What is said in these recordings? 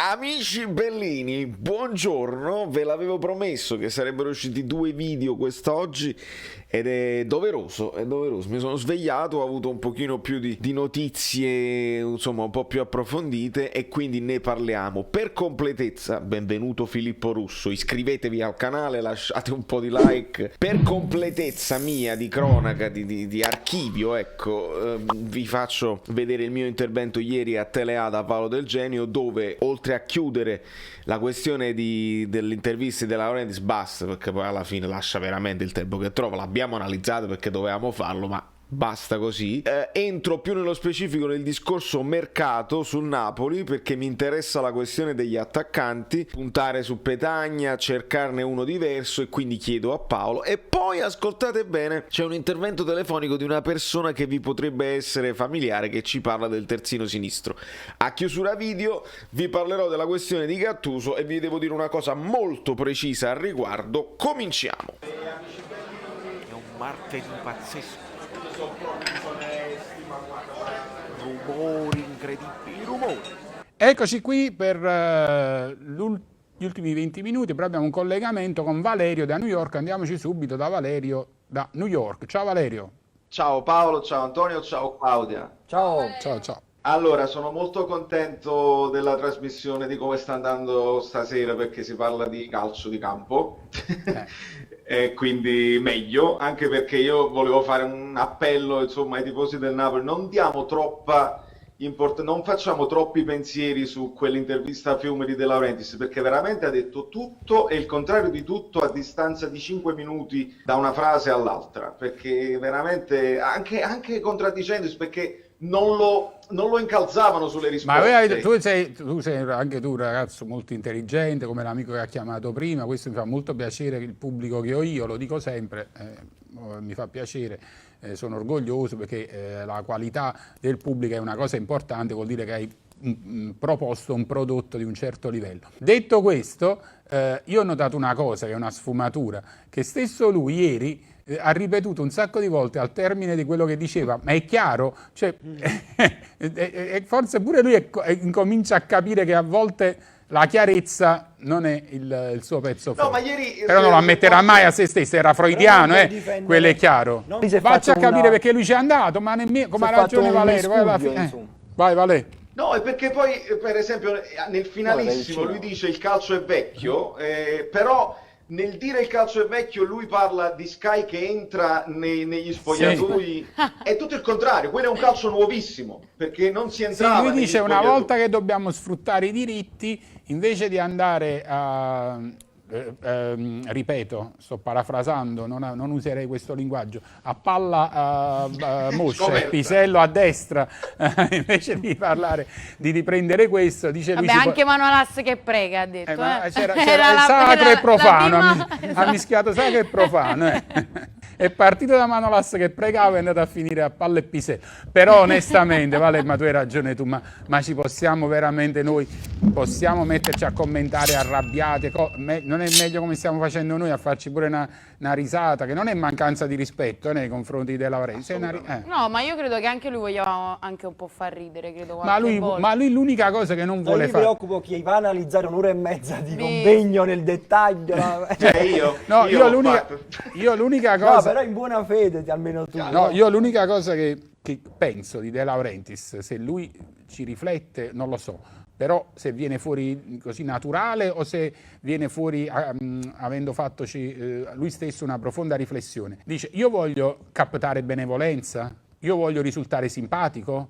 Amici bellini, buongiorno, ve l'avevo promesso che sarebbero usciti 2 video quest'oggi ed è doveroso, mi sono svegliato, ho avuto un pochino più di notizie, insomma un po' più approfondite e quindi ne parliamo. Per completezza, benvenuto Filippo Russo, iscrivetevi al canale, lasciate un po' di like. Per completezza mia di cronaca, di archivio, ecco, vi faccio vedere il mio intervento ieri a Telea da Paolo Del Genio, dove oltre a chiudere la questione dell'intervista di De Laurentiis, basta, perché poi alla fine lascia veramente il tempo che trova, l'abbiamo analizzato perché dovevamo farlo, ma basta così. Entro più nello specifico nel discorso mercato sul Napoli, perché mi interessa la questione degli attaccanti, puntare su Petagna, cercarne uno diverso, e quindi chiedo a Paolo. E poi ascoltate bene, c'è un intervento telefonico di una persona che vi potrebbe essere familiare, che ci parla del terzino sinistro. A chiusura video vi parlerò della questione di Gattuso e vi devo dire una cosa molto precisa al riguardo. Cominciamo. È un martedì pazzesco. Rumori incredibili, rumori. Eccoci qui per gli ultimi 20 minuti, però abbiamo un collegamento con Valerio da New York. Andiamoci subito da Valerio da New York. Ciao Valerio. Ciao Paolo, ciao Antonio, ciao Claudia. Ciao. Ciao, ciao. Allora, sono molto contento della trasmissione, di come sta andando stasera, perché si parla di calcio di campo. E quindi meglio, anche perché io volevo fare un appello, insomma, ai tifosi del Napoli: non diamo non facciamo troppi pensieri su quell'intervista a Fiume di De Laurentiis, perché veramente ha detto tutto e il contrario di tutto a distanza di 5 minuti da una frase all'altra, perché veramente anche contraddicendosi, perché non lo incalzavano sulle risposte. Ma tu sei anche tu un ragazzo molto intelligente, come l'amico che ha chiamato prima. Questo mi fa molto piacere, che il pubblico che ho io, lo dico sempre, mi fa piacere, sono orgoglioso, perché la qualità del pubblico è una cosa importante, vuol dire che hai proposto un prodotto di un certo livello. Detto questo, io ho notato una cosa, che è una sfumatura, che stesso lui ieri ha ripetuto un sacco di volte al termine di quello che diceva, ma è chiaro? Cioè, forse pure lui incomincia a capire che a volte la chiarezza non è il suo pezzo forte. No, ma ieri, però non lo ammetterà mai a se stesso, era freudiano, quello è chiaro. Faccia capire perché lui ci è andato, ma come ha ragione Valerio. Vai Valerio. No, è perché poi, per esempio, nel finalissimo lui dice il calcio è vecchio, però nel dire il calcio è vecchio lui parla di Sky che entra negli spogliatoi. Sì. È tutto il contrario, quello è un calcio nuovissimo, perché non si entrava. Sì, lui dice una volta che dobbiamo sfruttare i diritti, invece di andare a... ripeto, sto parafrasando, non userei questo linguaggio, a palla moscia e pisello a destra, invece di parlare di riprendere questo, dice lui. Vabbè, anche Manolas che prega, ha detto. C'era il sacro e profano, ha mischiato sacro e profano. È partito da Manolas che pregava e è andato a finire a palla e pisello. Però onestamente, Vale, ma tu hai ragione tu, ma ci possiamo veramente noi, possiamo metterci a commentare arrabbiati, non è meglio come stiamo facendo noi a farci pure una risata, che non è mancanza di rispetto nei confronti della Laurentiis. No, ma io credo che anche lui vogliamo anche un po' far ridere, credo. Ma lui l'unica cosa che non vuole fare... Mi preoccupo chi va a analizzare un'ora e mezza di convegno nel dettaglio. Io l'unica cosa... No, però in buona fede, almeno tu. No, io l'unica cosa che penso di De Laurentiis, se lui ci riflette, non lo so. Però se viene fuori così naturale o se viene fuori avendo fattoci lui stesso una profonda riflessione. Dice: io voglio captare benevolenza, io voglio risultare simpatico,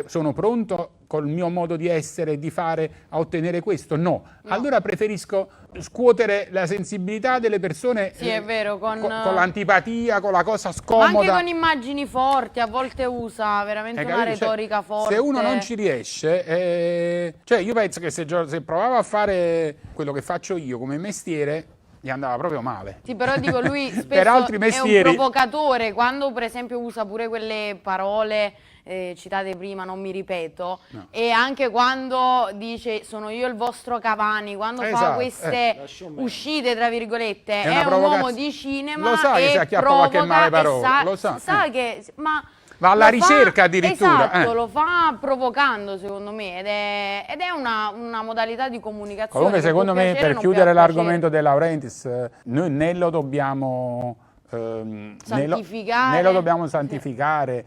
sono pronto col mio modo di essere e di fare a ottenere questo? No. Allora preferisco scuotere la sensibilità delle persone. Sì, è vero, con l'antipatia, con la cosa scomoda. Ma anche con immagini forti, a volte usa veramente una retorica forte. Se uno non ci riesce, cioè io penso che se provava a fare quello che faccio io come mestiere, gli andava proprio male. Sì, però dico, lui spesso per altri mestieri... è un provocatore, quando per esempio usa pure quelle parole citate prima, non mi ripeto, no. E anche quando dice sono io il vostro Cavani, quando fa queste uscite tra virgolette, è un uomo di cinema, lo sa che si acchiappa qualche male parola, lo sa. Sa che, ma va alla ricerca addirittura. Esatto, lo fa provocando secondo me ed è una modalità di comunicazione. Comunque secondo me, piacere, per chiudere l'argomento De Laurentiis, noi né lo dobbiamo santificare, né lo dobbiamo santificare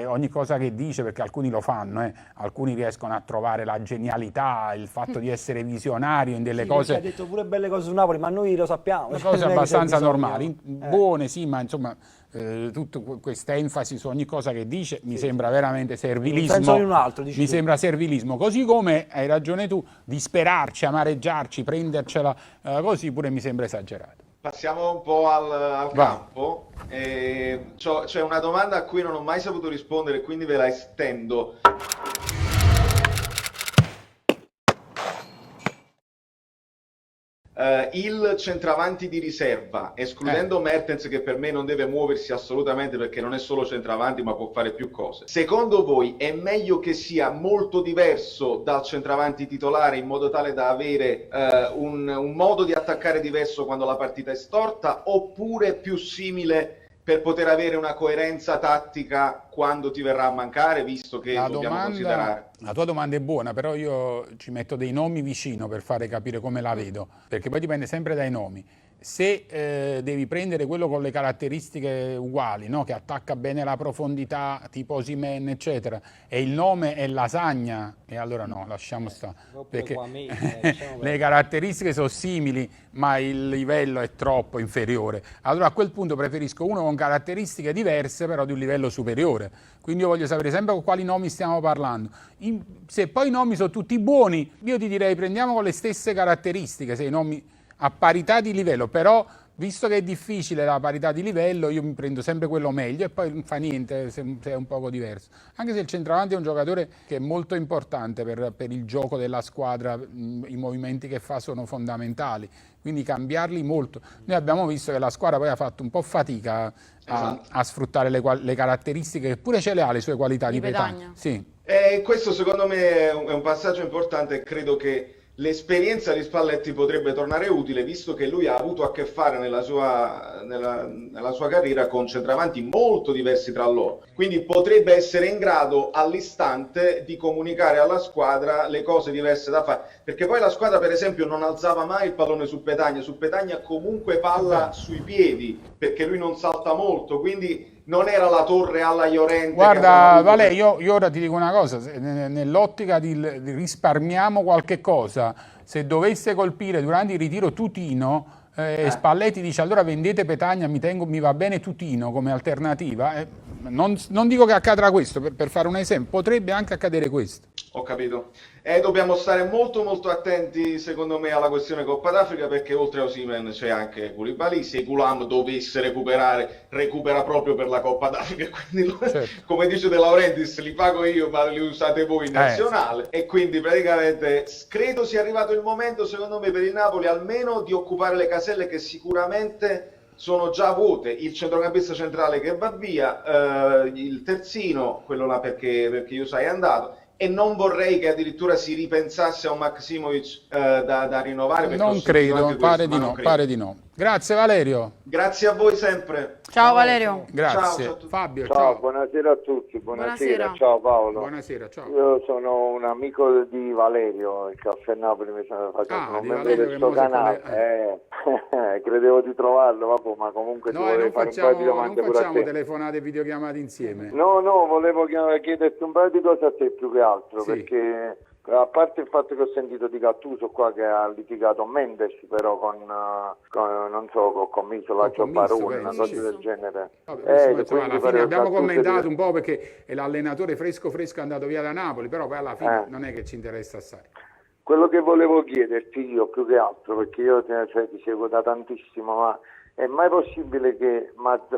ogni cosa che dice, perché alcuni lo fanno, alcuni riescono a trovare la genialità, il fatto di essere visionario in delle cose. Ha detto pure belle cose su Napoli, ma noi lo sappiamo. Cose abbastanza normali, buone sì, ma insomma tutta questa enfasi su ogni cosa che dice mi sembra veramente servilismo. In un altro, mi sembra servilismo, così come hai ragione tu, disperarci, amareggiarci, prendercela così pure mi sembra esagerato. Passiamo un po' al campo. C'è una domanda a cui non ho mai saputo rispondere, quindi ve la estendo. Il centravanti di riserva, escludendo Mertens, che per me non deve muoversi assolutamente perché non è solo centravanti ma può fare più cose, secondo voi è meglio che sia molto diverso dal centravanti titolare in modo tale da avere un modo di attaccare diverso quando la partita è storta, oppure più simile per poter avere una coerenza tattica quando ti verrà a mancare, visto che dobbiamo considerare? La tua domanda è buona, però io ci metto dei nomi vicino per fare capire come la vedo, perché poi dipende sempre dai nomi. Se devi prendere quello con le caratteristiche uguali, no? Che attacca bene la profondità, tipo Osimhen, eccetera, e il nome è Lasagna, e allora no, lasciamo stare, perché le caratteristiche sono simili, ma il livello è troppo inferiore. Allora a quel punto preferisco uno con caratteristiche diverse, però di un livello superiore. Quindi io voglio sapere sempre con quali nomi stiamo parlando. Se poi i nomi sono tutti buoni, io ti direi prendiamo con le stesse caratteristiche, se i nomi a parità di livello, però visto che è difficile la parità di livello, io mi prendo sempre quello meglio e poi non fa niente se è un poco diverso. Anche se il centravanti è un giocatore che è molto importante per il gioco della squadra, i movimenti che fa sono fondamentali, quindi cambiarli molto. Noi abbiamo visto che la squadra poi ha fatto un po' fatica a sfruttare le caratteristiche, eppure ce le ha le sue qualità di Petagna. Sì. Questo secondo me è un passaggio importante e credo che l'esperienza di Spalletti potrebbe tornare utile, visto che lui ha avuto a che fare nella sua carriera con centravanti molto diversi tra loro. Quindi potrebbe essere in grado all'istante di comunicare alla squadra le cose diverse da fare. Perché poi la squadra, per esempio, non alzava mai il pallone su Petagna comunque palla sui piedi, perché lui non salta molto, quindi non era la torre alla Llorente. Guarda, Vale, io ora ti dico una cosa, nell'ottica di risparmiamo qualche cosa, se dovesse colpire durante il ritiro Tutino, Spalletti dice allora vendete Petagna, mi va bene Tutino come alternativa, non dico che accadrà questo, per fare un esempio, potrebbe anche accadere questo. Ho capito. Dobbiamo stare molto molto attenti secondo me alla questione Coppa d'Africa, perché oltre a Osimhen c'è anche Koulibaly. Se Gulam dovesse recuperare, recupera proprio per la Coppa d'Africa, quindi certo. Come dice De Laurentiis, li pago io ma li usate voi in nazionale, e quindi praticamente credo sia arrivato il momento secondo me per il Napoli almeno di occupare le caselle che sicuramente sono già vuote, il centrocampista centrale che va via, il terzino, quello là perché Jusai è andato, e non vorrei che addirittura si ripensasse a un Maksimovic da rinnovare. Non credo, pare di no. Grazie Valerio. Grazie a voi sempre. Ciao Valerio. Grazie. Ciao, Fabio, ciao. Buonasera a tutti. Buonasera. Ciao Paolo. Buonasera, ciao. Io sono un amico di Valerio, il Caffè Napoli mi sono fatto un membro del suo canale. Credevo di trovarlo, vabbè, ma comunque ti volevo fare un paio di domande pure a te. Non facciamo telefonate e videochiamate insieme. No, volevo chiederti un paio di cose a te più che altro, sì. Perché a parte il fatto che ho sentito di Gattuso qua che ha litigato Mendes però con non so, con Misola Barone, una cosa del genere. Vabbè, alla fine abbiamo commentato un po' perché è l'allenatore fresco è andato via da Napoli, però poi alla fine non è che ci interessa assai. Quello che volevo chiederti io più che altro, perché io ti seguo da tantissimo, ma è mai possibile che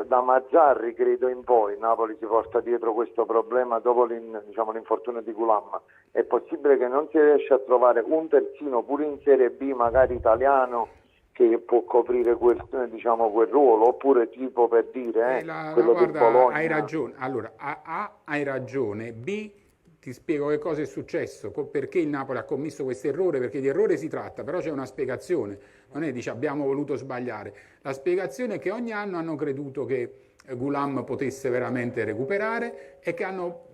da Mazzarri credo in poi Napoli si porta dietro questo problema dopo l'infortunio di Gulam? È possibile che non si riesce a trovare un terzino pure in Serie B, magari italiano, che può coprire quel ruolo, oppure tipo per dire quello di Bologna? Hai ragione. Allora, hai ragione. B, ti spiego che cosa è successo, perché il Napoli ha commesso questo errore, perché di errore si tratta, però c'è una spiegazione, non è abbiamo voluto sbagliare. La spiegazione è che ogni anno hanno creduto che Ghulam potesse veramente recuperare e che hanno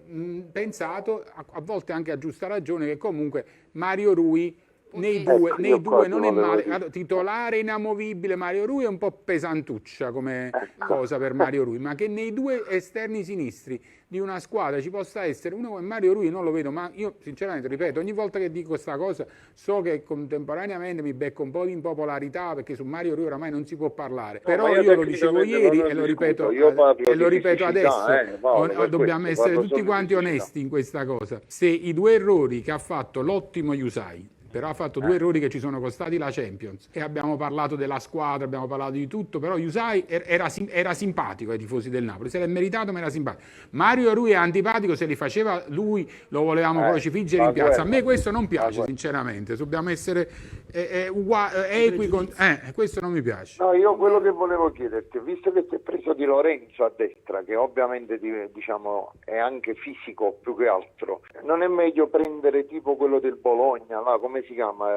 pensato, a volte anche a giusta ragione, che comunque Mario Rui nei due non è male. Allora, titolare inamovibile Mario Rui è un po' pesantuccia come cosa per Mario Rui, ma che nei due esterni sinistri di una squadra ci possa essere uno come Mario Rui non lo vedo, ma io sinceramente ripeto, ogni volta che dico questa cosa so che contemporaneamente mi becco un po' di impopolarità, perché su Mario Rui oramai non si può parlare, però io lo dicevo ieri e lo ripeto adesso, dobbiamo essere tutti quanti onesti in questa cosa. Se i due errori che ha fatto l'ottimo Yusai, però ha fatto due errori che ci sono costati la Champions, e abbiamo parlato della squadra, abbiamo parlato di tutto, però Yusai era simpatico ai tifosi del Napoli, se l'è meritato, ma era simpatico. Mario Rui è antipatico, se li faceva lui lo volevamo crocifiggere in piazza. A me questo non piace sinceramente, dobbiamo essere equi con... questo non mi piace. No, io quello che volevo chiederti, visto che si è preso Di Lorenzo a destra, che ovviamente diciamo è anche fisico più che altro, non è meglio prendere tipo quello del Bologna, là, come si chiama,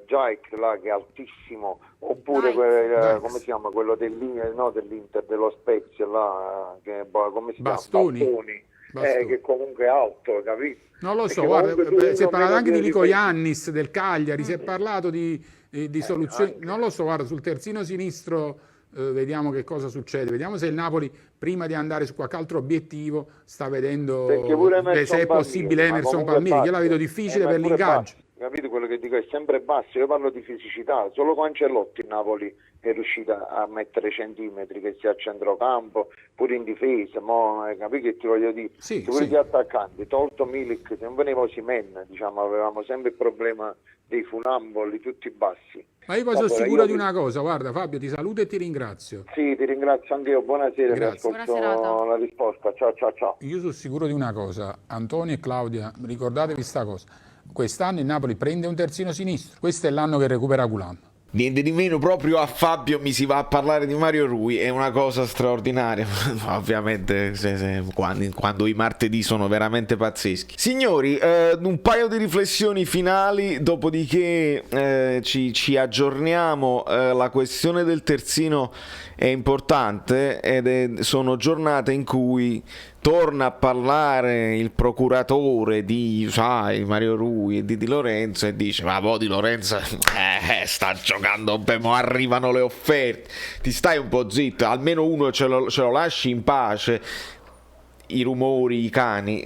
Jaik, là, che è altissimo, oppure come si chiama quello dell'Inter, dello Spezia, là, che, come si Bastoni. chiama? Bastoni. Che comunque è alto, capito? Non lo so, guarda, si è parlato anche di Nico Iannis del Cagliari, si è parlato di soluzioni, non lo so, guarda, sul terzino sinistro vediamo che cosa succede, vediamo se il Napoli prima di andare su qualche altro obiettivo sta vedendo se è possibile Emerson Palmieri, io la vedo difficile per l'ingaggio. Capito quello che dico? È sempre basso, io parlo di fisicità, solo con Ancelotti il Napoli è riuscita a mettere centimetri, che sia a centrocampo, pure in difesa, capito che ti voglio dire? Sì, gli attaccanti, tolto Milik, se non veniva Osimhen, diciamo, avevamo sempre il problema dei funamboli, tutti bassi. Ma io poi sono sicuro di una cosa, guarda Fabio, ti saluto e ti ringrazio. Sì, ti ringrazio anche io, buonasera, ti ascolto la risposta, ciao. Io sono sicuro di una cosa, Antonio e Claudia, ricordatevi sta cosa. Quest'anno il Napoli prende un terzino sinistro, questo è l'anno che recupera Ghulam. Niente di meno, proprio a Fabio mi si va a parlare di Mario Rui, è una cosa straordinaria, ovviamente quando i martedì sono veramente pazzeschi. Signori, un paio di riflessioni finali, dopodiché ci aggiorniamo. La questione del terzino è importante sono giornate in cui torna a parlare il procuratore di Mario Rui e di Di Lorenzo e dice: ma Di Lorenzo sta giocando bene, mo arrivano le offerte, ti stai un po' zitto, almeno uno ce lo lasci in pace. I rumori, i cani,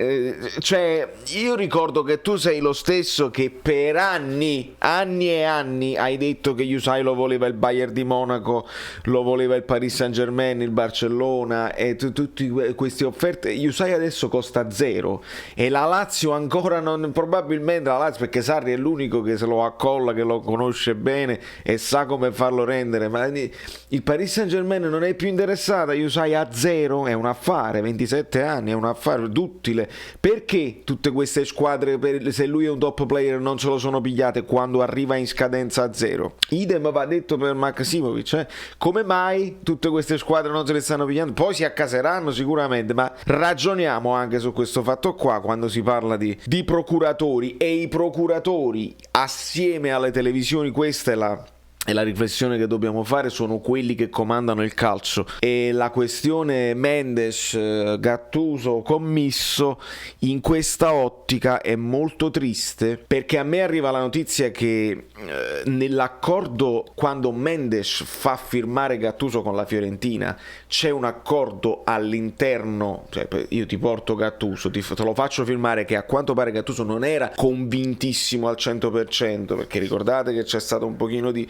cioè io ricordo che tu sei lo stesso che per anni e anni hai detto che Yusai lo voleva il Bayern di Monaco, lo voleva il Paris Saint-Germain, il Barcellona, e tutte queste offerte. Yusai adesso costa 0 e la Lazio ancora non, probabilmente la Lazio, perché Sarri è l'unico che se lo accolla, che lo conosce bene e sa come farlo rendere, ma il Paris Saint-Germain non è più interessato a Yusai a 0, è un affare, 27 anni, è un affare duttile. Perché tutte queste squadre, se lui è un top player, non se lo sono pigliate quando arriva in scadenza a 0? Idem va detto per Maksimovic, come mai tutte queste squadre non se le stanno pigliando? Poi si accaseranno sicuramente, ma ragioniamo anche su questo fatto qua quando si parla di procuratori, e i procuratori assieme alle televisioni, questa è la riflessione che dobbiamo fare, sono quelli che comandano il calcio. E la questione Mendes, Gattuso, commisso, in questa ottica è molto triste, perché a me arriva la notizia che nell'accordo, quando Mendes fa firmare Gattuso con la Fiorentina, c'è un accordo all'interno, cioè io ti porto Gattuso, te lo faccio firmare, che a quanto pare Gattuso non era convintissimo al 100%, perché ricordate che c'è stato un pochino di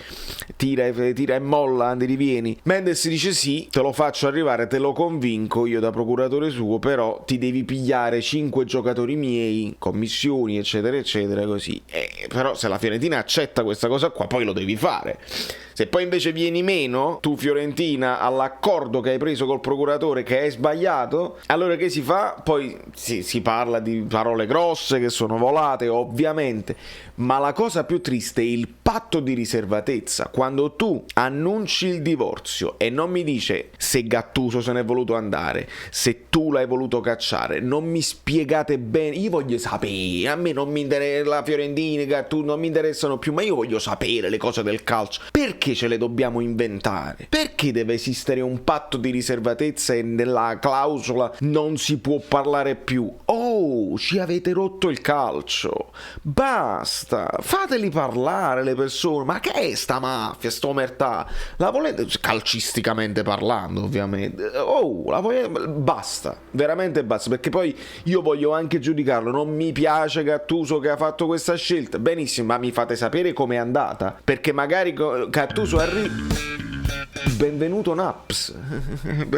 tira e molla, andi rivieni. Mendes dice: sì, te lo faccio arrivare, te lo convinco io da procuratore suo, però ti devi pigliare 5 giocatori miei, commissioni eccetera eccetera, così. Però se la Fiorentina accetta questa cosa qua, poi lo devi fare. Se poi invece vieni meno, tu Fiorentina, all'accordo che hai preso col procuratore, che è sbagliato, allora che si fa? Poi si parla di parole grosse che sono volate, ovviamente, ma la cosa più triste è il patto di riservatezza. Quando tu annunci il divorzio e non mi dice se Gattuso se n'è voluto andare, se tu l'hai voluto cacciare, non mi spiegate bene, io voglio sapere, a me non mi interessa la Fiorentina, Gattuso non mi interessano più, ma io voglio sapere le cose del calcio. Perché perché ce le dobbiamo inventare? Perché deve esistere un patto di riservatezza e nella clausola non si può parlare più? Oh, ci avete rotto il calcio, basta, fateli parlare le persone. Ma che è sta mafia, sta omertà? La volete, calcisticamente parlando ovviamente, basta, veramente basta, perché poi io voglio anche giudicarlo. Non mi piace Gattuso che ha fatto questa scelta, benissimo, ma mi fate sapere com'è andata, perché magari Gattuso benvenuto Naps.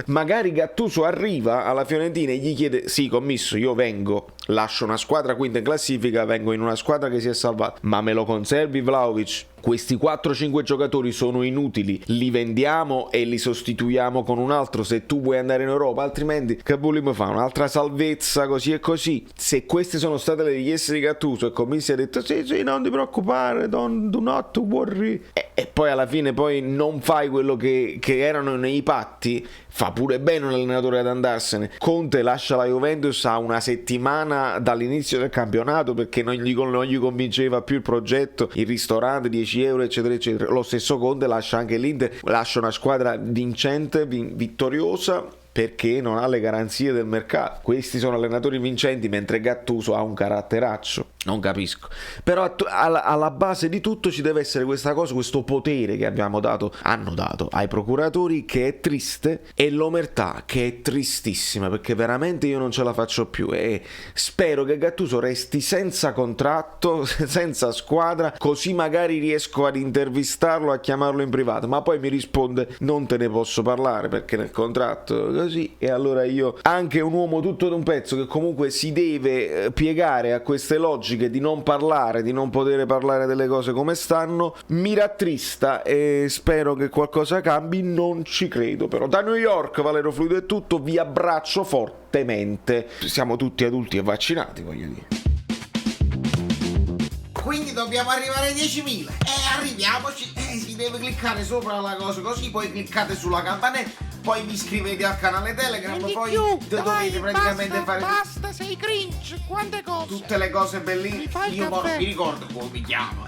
Magari Gattuso arriva alla Fiorentina e gli chiede: sì, commisso, io vengo, lascio una squadra quinta in classifica, vengo in una squadra che si è salvata, ma me lo conservi Vlahovic? Questi 4-5 giocatori sono inutili, li vendiamo e li sostituiamo con un altro se tu vuoi andare in Europa, altrimenti che vogliamo fare? Un'altra salvezza così e così? Se queste sono state le richieste di Gattuso e Commissi ha detto sì, non ti preoccupare, do not worry, e poi alla fine poi non fai quello che erano nei patti, fa pure bene un allenatore ad andarsene. Conte lascia la Juventus a una settimana dall'inizio del campionato perché non gli convinceva più il progetto, il ristorante, 10 euro eccetera eccetera. Lo stesso Conte lascia anche l'Inter, lascia una squadra vincente, vittoriosa, perché non ha le garanzie del mercato. Questi sono allenatori vincenti, mentre Gattuso ha un caratteraccio. Non capisco. Però alla base di tutto ci deve essere questa cosa, questo potere che hanno dato ai procuratori, che è triste, e l'omertà, che è tristissima, perché veramente io non ce la faccio più, e spero che Gattuso resti senza contratto, senza squadra, così magari riesco ad intervistarlo, a chiamarlo in privato, ma poi mi risponde: non te ne posso parlare perché nel contratto così. E allora io, anche un uomo tutto d'un pezzo che comunque si deve piegare a queste logiche di non parlare, di non poter parlare delle cose come stanno, mi rattrista, e spero che qualcosa cambi. Non ci credo però. Da New York, Valerio Fluido è tutto, vi abbraccio fortemente, siamo tutti adulti e vaccinati, voglio dire. Quindi dobbiamo arrivare ai 10.000 e arriviamoci, si deve cliccare sopra la cosa così, poi cliccate sulla campanella, poi vi iscrivete al canale Telegram, poi dovete praticamente fare basta, sei cringe, quante cose, tutte le cose bellissime. Io mi ricordo come mi chiamo.